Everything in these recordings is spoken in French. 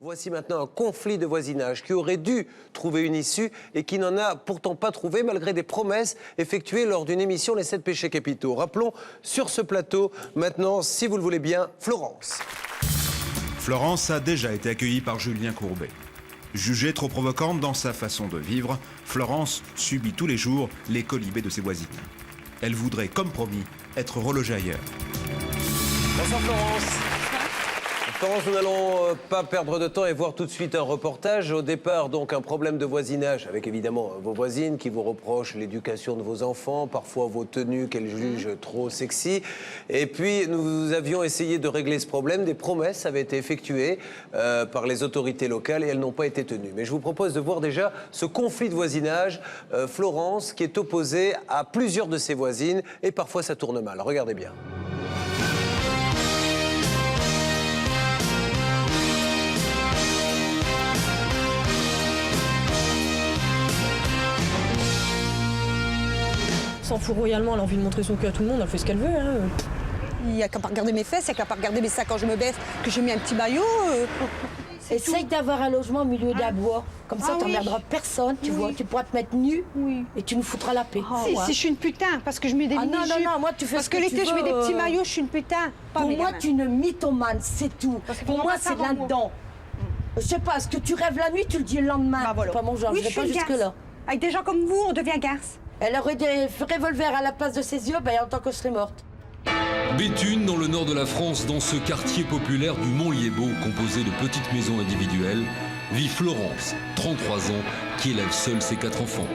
Voici maintenant un conflit de voisinage qui aurait dû trouver une issue et qui n'en a pourtant pas trouvé malgré des promesses effectuées lors d'une émission Les 7 péchés capitaux. Rappelons sur ce plateau maintenant, si vous le voulez bien, Florence. Florence a déjà été accueillie par Julien Courbet. Jugée trop provocante dans sa façon de vivre, Florence subit tous les jours les colibés de ses voisines. Elle voudrait, comme promis, être relogée ailleurs. Bonsoir Florence. Florence, nous n'allons pas perdre de temps et voir tout de suite un reportage. Au départ, donc, un problème de voisinage avec évidemment vos voisines qui vous reprochent l'éducation de vos enfants, parfois vos tenues qu'elles jugent trop sexy. Et puis, nous avions essayé de régler ce problème. Des promesses avaient été effectuées par les autorités locales et elles n'ont pas été tenues. Mais je vous propose de voir déjà ce conflit de voisinage. Florence, qui est opposée à plusieurs de ses voisines et parfois ça tourne mal. Regardez bien. S'en fout royalement, elle a envie de montrer son cul à tout le monde, elle fait ce qu'elle veut. Hein. Il n'y a qu'à pas regarder mes fesses, il n'y a qu'à pas regarder mes sacs quand je me baisse, que j'ai mis un petit maillot. Essaye d'avoir un logement au milieu d'un bois. Comme ça, tu n'emmerderas personne, tu vois. Tu pourras te mettre nu et tu nous foutras la paix. Si je suis une putain, parce que je mets des mini-jupes. Non, moi tu fais parce ce que l'été, je mets des petits maillots, je suis une putain. Pour moi, tu es une mythomane, c'est tout. Pour moi, c'est là-dedans. Je sais pas, ce que tu rêves la nuit, tu le dis le lendemain. Bah, voilà. C'est pas mon genre, oui, je vais pas jusque-là. Avec des gens comme vous, on devient garce. Elle aurait des revolvers à la place de ses yeux, en tant que je serais morte. Béthune, dans le nord de la France, dans ce quartier populaire du Mont-Liébaud, composé de petites maisons individuelles, vit Florence, 33 ans, qui élève seule ses 4 enfants.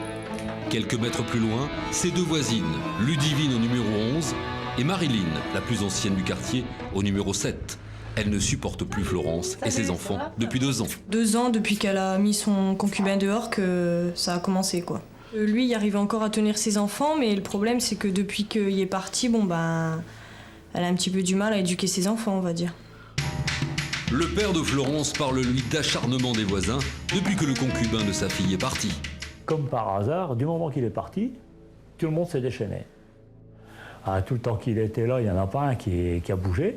Quelques mètres plus loin, ses 2 voisines, Ludivine au numéro 11 et Marilyn, la plus ancienne du quartier, au numéro 7. Elle ne supporte plus Florence et ses enfants depuis 2 ans. 2 ans depuis qu'elle a mis son concubin dehors que ça a commencé, quoi. Lui, il arrivait encore à tenir ses enfants, mais le problème, c'est que depuis qu'il est parti, elle a un petit peu du mal à éduquer ses enfants, on va dire. Le père de Florence parle, lui, d'acharnement des voisins depuis que le concubin de sa fille est parti. Comme par hasard, du moment qu'il est parti, tout le monde s'est déchaîné. Tout le temps qu'il était là, il n'y en a pas un qui a bougé.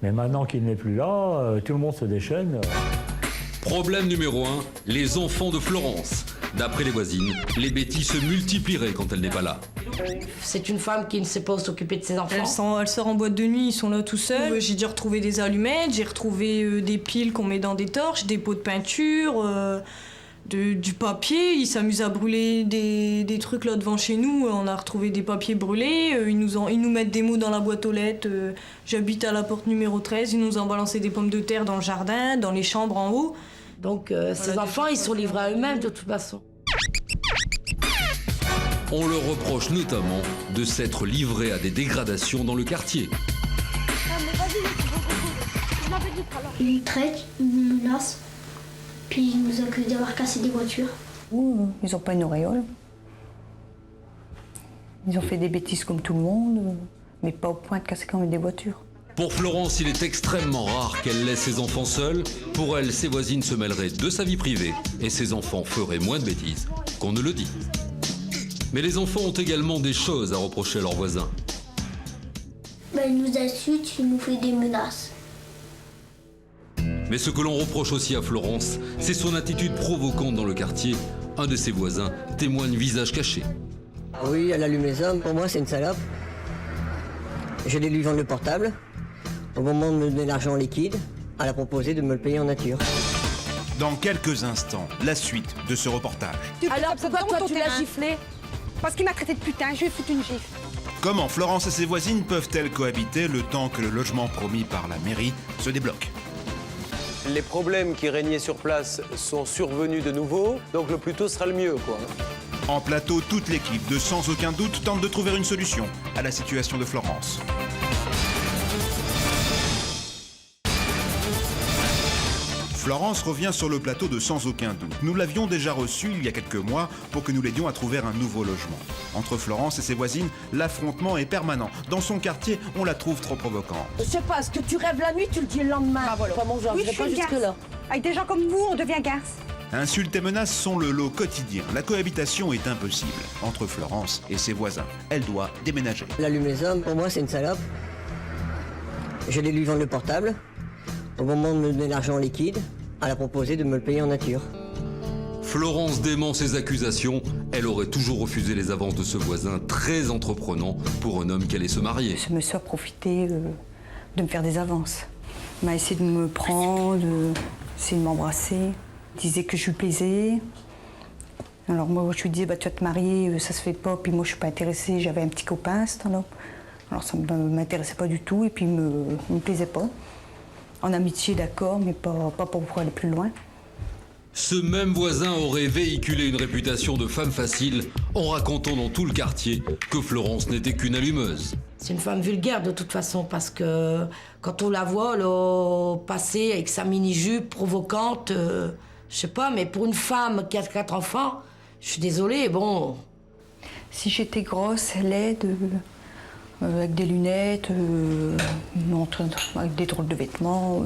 Mais maintenant qu'il n'est plus là, tout le monde se déchaîne. Problème numéro 1, les enfants de Florence. D'après les voisines, les bêtises se multiplieraient quand elle n'est pas là. C'est une femme qui ne sait pas s'occuper de ses enfants. Elle sort en boîte de nuit, ils sont là tout seuls. J'ai dû retrouver des allumettes, j'ai retrouvé des piles qu'on met dans des torches, des pots de peinture, du papier. Ils s'amusent à brûler des trucs là devant chez nous. On a retrouvé des papiers brûlés. Ils nous mettent des mots dans la boîte aux lettres. J'habite à la porte numéro 13. Ils nous ont balancé des pommes de terre dans le jardin, dans les chambres en haut. Donc ces enfants, ils sont livrés à eux-mêmes de toute façon. On leur reproche notamment de s'être livrés à des dégradations dans le quartier. Ils traitent, ils nous menacent, puis ils nous accusent d'avoir cassé des voitures. Ils n'ont pas une auréole. Ils ont fait des bêtises comme tout le monde, mais pas au point de casser quand même des voitures. Pour Florence, il est extrêmement rare qu'elle laisse ses enfants seuls. Pour elle, ses voisines se mêleraient de sa vie privée et ses enfants feraient moins de bêtises qu'on ne le dit. Mais les enfants ont également des choses à reprocher à leurs voisins. Ils nous insultent, ils nous font des menaces. Mais ce que l'on reproche aussi à Florence, c'est son attitude provocante dans le quartier. Un de ses voisins témoigne visage caché. Oui, elle allume les hommes. Pour moi, c'est une salope. Je l'ai lui vendre le portable. Au moment de me donner l'argent en liquide, elle a proposé de me le payer en nature. Dans quelques instants, la suite de ce reportage. Alors pourquoi toi tu l'as giflé? Parce qu'il m'a traité de putain, je lui ai foutu une gifle. Comment Florence et ses voisines peuvent-elles cohabiter le temps que le logement promis par la mairie se débloque? Les problèmes qui régnaient sur place sont survenus de nouveau, donc le plus tôt sera le mieux, quoi. En plateau, toute l'équipe de Sans aucun doute tente de trouver une solution à la situation de Florence. Florence revient sur le plateau de Sans aucun doute. Nous l'avions déjà reçue il y a quelques mois pour que nous l'aidions à trouver un nouveau logement. Entre Florence et ses voisines, l'affrontement est permanent. Dans son quartier, on la trouve trop provocante. Je sais pas, ce que tu rêves la nuit, tu le dis le lendemain. C'est pas mon genre, je vais pas jusque-là. Avec des gens comme vous, on devient garce. Insultes et menaces sont le lot quotidien. La cohabitation est impossible entre Florence et ses voisins. Elle doit déménager. Elle allume les hommes. Pour moi, c'est une salope. Je l'ai lui vendre le portable. Au moment de me donner l'argent en liquide, Elle a proposé de me le payer en nature. Florence dément ses accusations. Elle aurait toujours refusé les avances de ce voisin très entreprenant pour un homme qui allait se marier. Ce monsieur a profité de me faire des avances. Il m'a essayé de me prendre, essayé de m'embrasser. Il disait que je lui plaisais. Alors moi, je lui disais, bah, tu vas te marier, ça se fait pas. Puis moi, je suis pas intéressée, j'avais un petit copain à ce temps-là. Alors ça ne m'intéressait pas du tout et puis il me plaisait pas. En amitié, d'accord, mais pas pour aller plus loin. Ce même voisin aurait véhiculé une réputation de femme facile en racontant dans tout le quartier que Florence n'était qu'une allumeuse. C'est une femme vulgaire de toute façon, parce que quand on la voit là, passer avec sa mini-jupe provocante, je sais pas, mais pour une femme qui a 4 enfants, je suis désolée, bon... Si j'étais grosse, laide, avec des lunettes, avec des drôles de vêtements,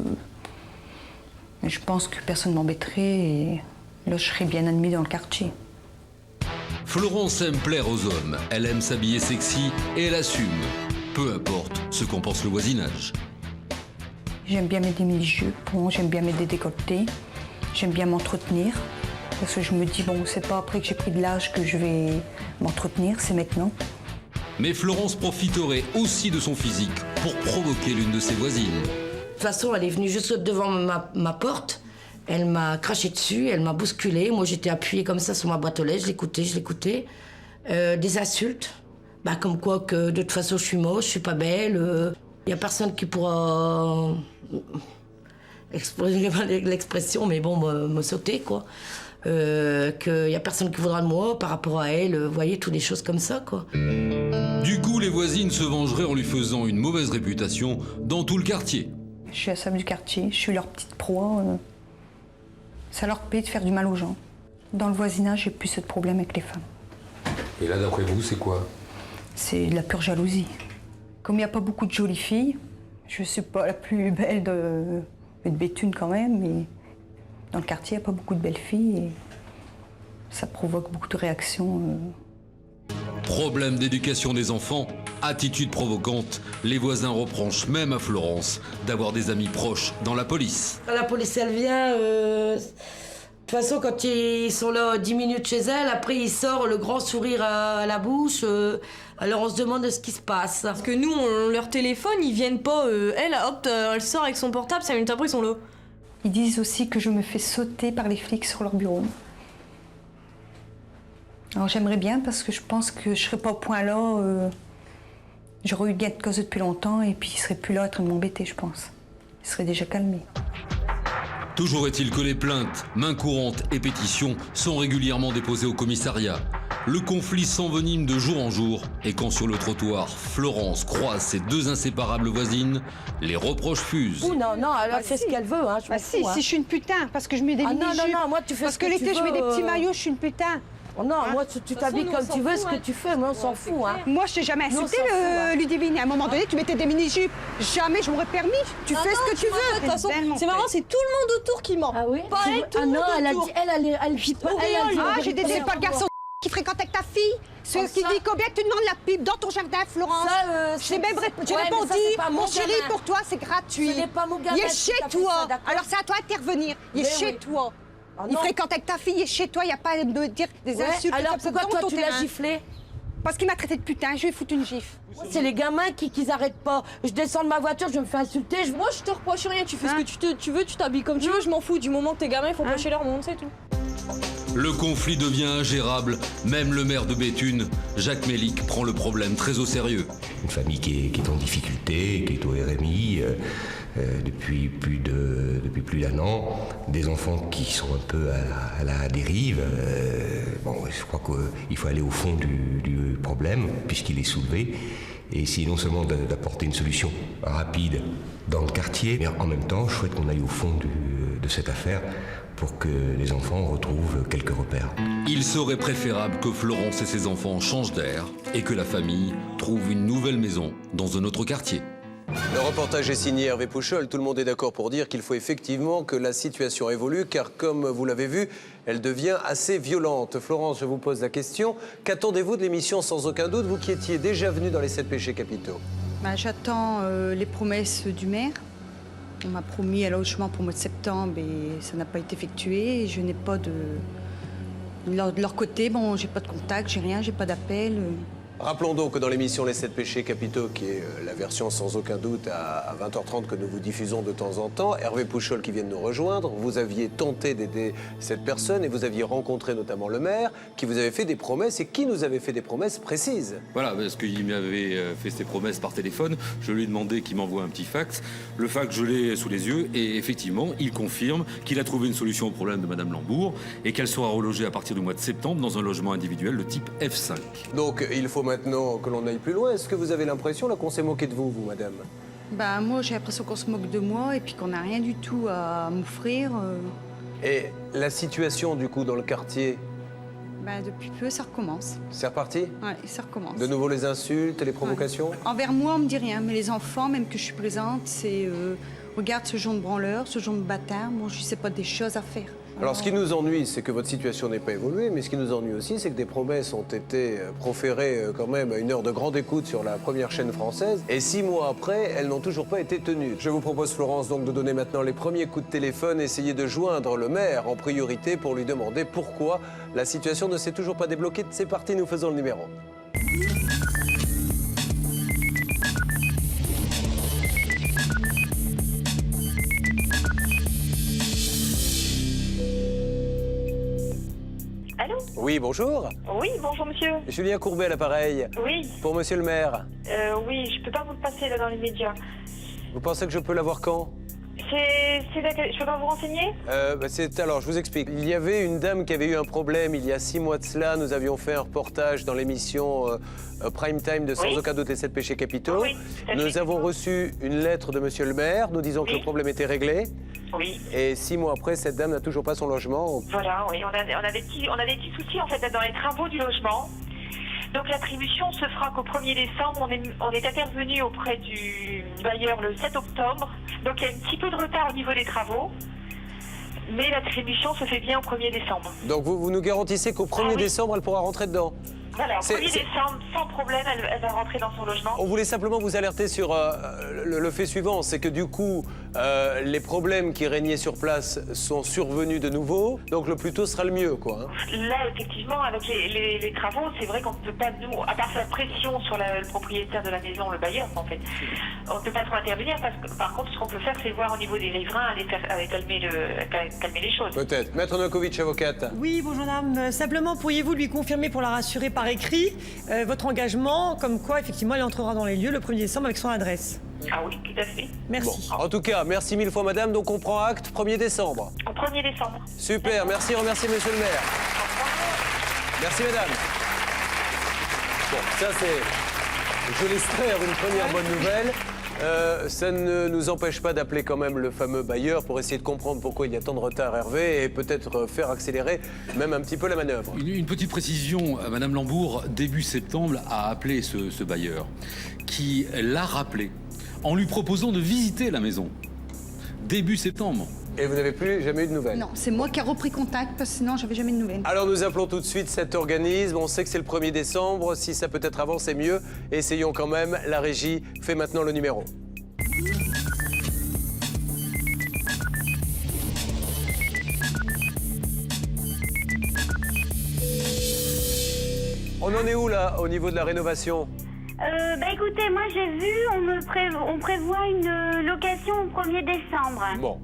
je pense que personne ne m'embêterait et là, je serais bien admise dans le quartier. Florence aime plaire aux hommes, elle aime s'habiller sexy et elle assume. Peu importe ce qu'en pense le voisinage. J'aime bien mettre des mini-jupes, j'aime bien mettre des décolletés, j'aime bien m'entretenir. Parce que je me dis, bon, c'est pas après que j'ai pris de l'âge que je vais m'entretenir, c'est maintenant. Mais Florence profiterait aussi de son physique pour provoquer l'une de ses voisines. De toute façon, elle est venue juste devant ma porte, elle m'a craché dessus, elle m'a bousculée. Moi, j'étais appuyée comme ça sur ma boîte aux lettres, je l'écoutais. Des insultes, bah, comme quoi que de toute façon, je suis moche, je suis pas belle. Il y a personne qui pourra exprimer l'expression, mais bon, me sauter, quoi. Qu'il y a personne qui voudra de moi par rapport à elle, vous voyez, toutes des choses comme ça, quoi. Du coup, les voisines se vengeraient en lui faisant une mauvaise réputation dans tout le quartier. Je suis la femme du quartier, je suis leur petite proie. Ça leur plaît de faire du mal aux gens. Dans le voisinage, j'ai plus de problème avec les femmes. Et là, d'après vous, c'est quoi? C'est de la pure jalousie. Comme il n'y a pas beaucoup de jolies filles, je suis pas la plus belle de Béthune quand même, mais dans le quartier, il n'y a pas beaucoup de belles filles et ça provoque beaucoup de réactions. Problème d'éducation des enfants, attitude provocante, les voisins reprochent même à Florence d'avoir des amis proches dans la police. Quand la police, elle vient, de toute façon, quand ils sont là 10 minutes chez elle, après, ils sortent le grand sourire à la bouche. Alors, on se demande ce qui se passe. Parce que nous, on leur téléphone, ils viennent pas. Elle, hop, elle sort avec son portable, 5 minutes après, ils sont là. Ils disent aussi que je me fais sauter par les flics sur leur bureau. Alors j'aimerais bien parce que je pense que je serais pas au point là. J'aurais eu gain de cause depuis longtemps et puis ils seraient plus là à train de m'embêter, je pense. Ils seraient déjà calmés. Toujours est-il que les plaintes, mains courantes et pétitions sont régulièrement déposées au commissariat. Le conflit s'envenime de jour en jour et quand sur le trottoir, Florence croise ses 2 inséparables voisines, les reproches fusent. Ouh, non, elle fait ce qu'elle veut, hein, je m'en fous, si je suis une putain, parce que je mets des mini-jupes. non, moi tu fais parce ce que que l'été je mets des petits maillots, je suis une putain. Oh non, moi tu t'habilles comme tu veux, ce que tu fais, moi on s'en fout, hein. Moi je t'ai jamais insulté, fout, Ludivine. À un moment donné, tu mettais des mini-jupes. Jamais je m'aurais permis. Tu fais ce que tu veux. De toute façon, c'est marrant, c'est tout le monde autour qui ment. Ah oui? Pas elle, tout le monde elle a autour. dit, elle vit pas. J'ai des pas le garçon qui fréquente avec ta fille. Ce qui dit combien tu demandes la pipe dans ton jardin, Florence. J'ai répondu, mon chéri, pour toi c'est gratuit. Ce n'est pas mon gamin. Il est chez toi. Alors c'est à toi d'intervenir. Il est chez toi. Il fréquente avec ta fille, il est chez toi, il n'y a pas à me dire des insultes. Alors comme ça pourquoi toi tu l'as terrain. giflé? Parce qu'il m'a traité de putain, je vais foutre une gifle. C'est les gamins qui n'arrêtent pas. Je descends de ma voiture, je me fais insulter. Moi, je te reproche rien, tu fais ce que tu veux, tu t'habilles comme tu veux, je m'en fous. Du moment que tes gamins, il faut pas chez leur monde, c'est tout. Le conflit devient ingérable. Même le maire de Béthune, Jacques Mélic, prend le problème très au sérieux. Une famille qui est en difficulté, qui est au RMI depuis plus d'1 an. Des enfants qui sont un peu à la dérive. Je crois qu'il faut aller au fond du problème, puisqu'il est soulevé. Et essayer non seulement d'apporter une solution rapide dans le quartier, mais en même temps, je souhaite qu'on aille au fond de cette affaire pour que les enfants retrouvent quelques repères. Il serait préférable que Florence et ses enfants changent d'air et que la famille trouve une nouvelle maison dans un autre quartier. Le reportage est signé Hervé Pouchol. Tout le monde est d'accord pour dire qu'il faut effectivement que la situation évolue, car comme vous l'avez vu, elle devient assez violente. Florence, je vous pose la question. Qu'attendez-vous de l'émission Sans aucun doute, vous qui étiez déjà venue dans les 7 péchés capitaux? J'attends les promesses du maire. On m'a promis un logement pour le mois de septembre et ça n'a pas été effectué. Et je n'ai pas de... De leur côté, bon, j'ai pas de contact, j'ai rien, j'ai pas d'appel. Rappelons donc que dans l'émission Les 7 péchés capitaux, qui est la version sans aucun doute à 20h30 que nous vous diffusons de temps en temps, Hervé Pouchol qui vient de nous rejoindre, vous aviez tenté d'aider cette personne et vous aviez rencontré notamment le maire qui vous avait fait des promesses et qui nous avait fait des promesses précises. Voilà, parce qu'il m'avait fait ses promesses par téléphone, je lui ai demandé qu'il m'envoie un petit fax. Le fax, je l'ai sous les yeux et effectivement, il confirme qu'il a trouvé une solution au problème de Madame Lambourg et qu'elle sera relogée à partir du mois de septembre dans un logement individuel de type F5. Donc il faut maintenant que l'on aille plus loin. Est-ce que vous avez l'impression là qu'on s'est moqué de vous, madame? Ben, moi, j'ai l'impression qu'on se moque de moi et puis qu'on n'a rien du tout à m'offrir. Et la situation, du coup, dans le quartier, Ben, depuis peu, ça recommence. c'est reparti? Ouais, ça recommence. De nouveau les insultes, les provocations? Envers moi, on me dit rien, mais les enfants, même que je suis présente, c'est regarde ce genre de branleur, ce genre de bâtard, moi, je sais pas des choses à faire. Alors, ce qui nous ennuie, c'est que votre situation n'ait pas évolué, mais ce qui nous ennuie aussi, c'est que des promesses ont été proférées quand même à une heure de grande écoute sur la première chaîne française, et 6 mois après, elles n'ont toujours pas été tenues. Je vous propose, Florence, donc de donner maintenant les premiers coups de téléphone, essayer de joindre le maire en priorité pour lui demander pourquoi la situation ne s'est toujours pas débloquée. C'est parti, nous faisons le numéro. Allô? Oui, bonjour. Oui, bonjour monsieur. Julien Courbet à l'appareil. Oui. Pour monsieur le maire. Oui, je peux pas vous le passer là dans les médias. Vous pensez que je peux l'avoir quand? Je peux pas vous renseigner? Alors, je vous explique. Il y avait une dame qui avait eu un problème il y a 6 mois de cela. Nous avions fait un reportage dans l'émission Prime Time de Sans aucun doute les 7 péchés capitaux. Oui, nous avons reçu une lettre de monsieur le maire nous disant que le problème était réglé. Oui. Et 6 mois après, cette dame n'a toujours pas son logement. Voilà, oui, on a des petits soucis en fait dans les travaux du logement. Donc l'attribution se fera qu'au 1er décembre. On est intervenu auprès du bailleur le 7 octobre. Donc il y a un petit peu de retard au niveau des travaux. Mais l'attribution se fait bien au 1er décembre. Donc vous nous garantissez qu'au 1er décembre, elle pourra rentrer dedans? Voilà, au 1er décembre, sans problème, elle va rentrer dans son logement. On voulait simplement vous alerter sur le fait suivant, c'est que du coup, les problèmes qui régnaient sur place sont survenus de nouveau, donc le plus tôt sera le mieux, quoi. Hein. Là, effectivement, avec les travaux, c'est vrai qu'on ne peut pas, nous, à part faire pression sur le propriétaire de la maison, le bailleur, en fait, on ne peut pas trop intervenir, parce que, par contre, ce qu'on peut faire, c'est voir au niveau des riverains, calmer les choses. Peut-être. Maître Novakovic, avocate. Oui, bonjour madame. Simplement, pourriez-vous lui confirmer pour la rassurer par écrit votre engagement, comme quoi, effectivement, elle entrera dans les lieux le 1er décembre avec son adresse? Ah oui, tout à fait. Merci. Bon. En tout cas, merci 1000 fois, madame. Donc, on prend acte 1er décembre. Au 1er décembre. Super. Merci, remercie monsieur le maire. Merci, madame. Bon, ça, c'est, je l'espère, une première bonne nouvelle. Ça ne nous empêche pas d'appeler quand même le fameux bailleur pour essayer de comprendre pourquoi il y a tant de retard, Hervé, et peut-être faire accélérer même un petit peu la manœuvre. Une petite précision, Madame Lambourg, début septembre, a appelé ce bailleur, qui l'a rappelé en lui proposant de visiter la maison. Début septembre. Et vous n'avez plus jamais eu de nouvelles? Non, c'est moi qui ai repris contact parce que sinon, j'avais jamais de nouvelles. Alors nous appelons tout de suite cet organisme. On sait que c'est le 1er décembre. Si ça peut être avant, c'est mieux. Essayons quand même. La régie fait maintenant le numéro. On en est où là, au niveau de la rénovation? Écoutez, moi j'ai vu, on prévoit une location au 1er décembre. Bon,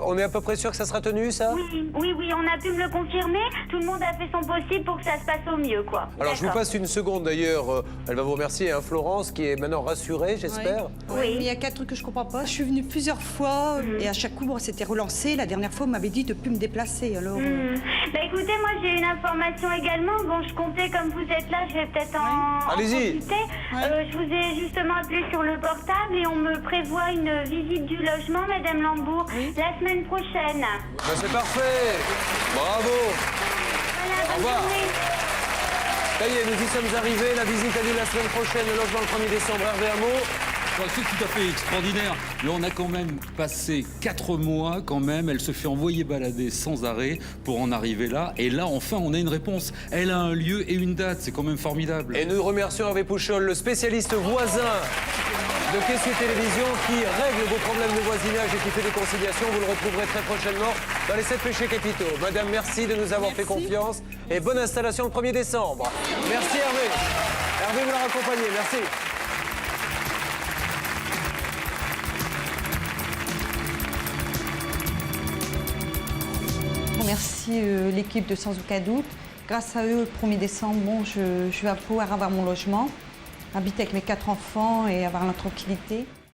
on est à peu près sûr que ça sera tenu, ça? Oui, on a pu me le confirmer. Tout le monde a fait son possible pour que ça se passe au mieux, quoi. Alors je vous passe une seconde d'ailleurs. Elle va vous remercier, hein, Florence, qui est maintenant rassurée, j'espère. Oui, mais il y a 4 trucs que je comprends pas. Je suis venue plusieurs fois et à chaque coup, bon, c'était relancé. La dernière fois, on m'avait dit de plus me déplacer. Alors. Écoutez, moi j'ai une information également. Bon, je comptais, comme vous êtes là, je vais peut-être en Allez-y. profiter. Je vous ai justement appelé sur le portable et on me prévoit une visite du logement, Madame Lambourg, la semaine prochaine. Ben, c'est parfait. Bravo. Voilà, Au revoir. Ça y est, nous y sommes arrivés. La visite a lieu la semaine prochaine. Le logement le 1er décembre. Hervé, un mot? C'est tout à fait extraordinaire. Là, on a quand même passé 4 mois quand même. Elle se fait envoyer balader sans arrêt pour en arriver là. Et là, enfin, on a une réponse. Elle a un lieu et une date. C'est quand même formidable. Et nous remercions Hervé Pouchol, le spécialiste voisin de Kessu Télévision qui règle vos problèmes de voisinage et qui fait des conciliations. Vous le retrouverez très prochainement dans les 7 péchés capitaux. Madame, merci de nous avoir fait confiance et bonne installation le 1er décembre. Merci Hervé. Hervé vous l'a raccompagné, merci. On remercie l'équipe de Sans Aucun Doute. Grâce à eux, le 1er décembre, bon, je vais pouvoir avoir mon logement, habiter avec mes 4 enfants et avoir la tranquillité.